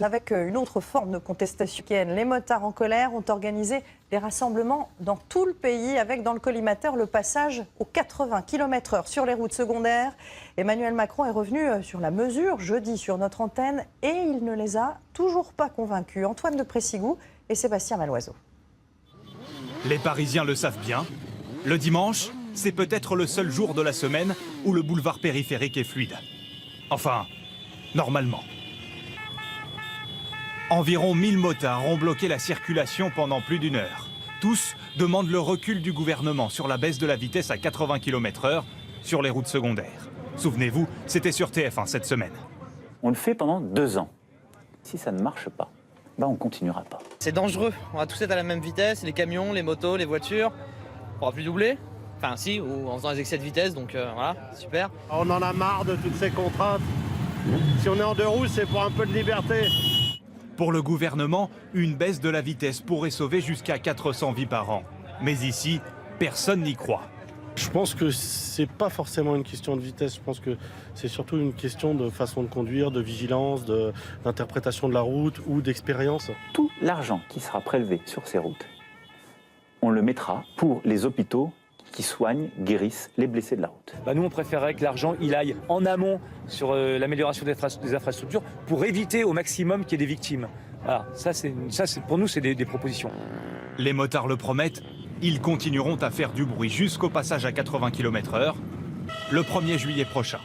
avec une autre forme de contestation. Les motards en colère ont organisé des rassemblements dans tout le pays avec dans le collimateur le passage aux 80 km/h sur les routes secondaires. Emmanuel Macron est revenu sur la mesure jeudi sur notre antenne et il ne les a toujours pas convaincus. Antoine de Pressigou et Sébastien Maloiseau. Les Parisiens le savent bien. Le dimanche, c'est peut-être le seul jour de la semaine où le boulevard périphérique est fluide. Enfin, normalement. Environ 1000 motards ont bloqué la circulation pendant plus d'une heure. Tous demandent le recul du gouvernement sur la baisse de la vitesse à 80 km/h sur les routes secondaires. Souvenez-vous, c'était sur TF1 cette semaine. On le fait pendant 2 ans. Si ça ne marche pas, on ne continuera pas. C'est dangereux, on va tous être à la même vitesse, les camions, les motos, les voitures. On ne pourra plus doubler. Enfin si, ou en faisant des excès de vitesse, donc voilà, super. On en a marre de toutes ces contraintes. Si on est en 2 roues, c'est pour un peu de liberté. Pour le gouvernement, une baisse de la vitesse pourrait sauver jusqu'à 400 vies par an. Mais ici, personne n'y croit. Je pense que c'est pas forcément une question de vitesse, je pense que c'est surtout une question de façon de conduire, de vigilance, d'interprétation de la route ou d'expérience. Tout l'argent qui sera prélevé sur ces routes, on le mettra pour les hôpitaux qui soignent, guérissent les blessés de la route. Nous, on préférerait que l'argent il aille en amont sur l'amélioration des infrastructures pour éviter au maximum qu'il y ait des victimes. Voilà, pour nous, c'est des propositions. Les motards le promettent, ils continueront à faire du bruit jusqu'au passage à 80 km/h le 1er juillet prochain.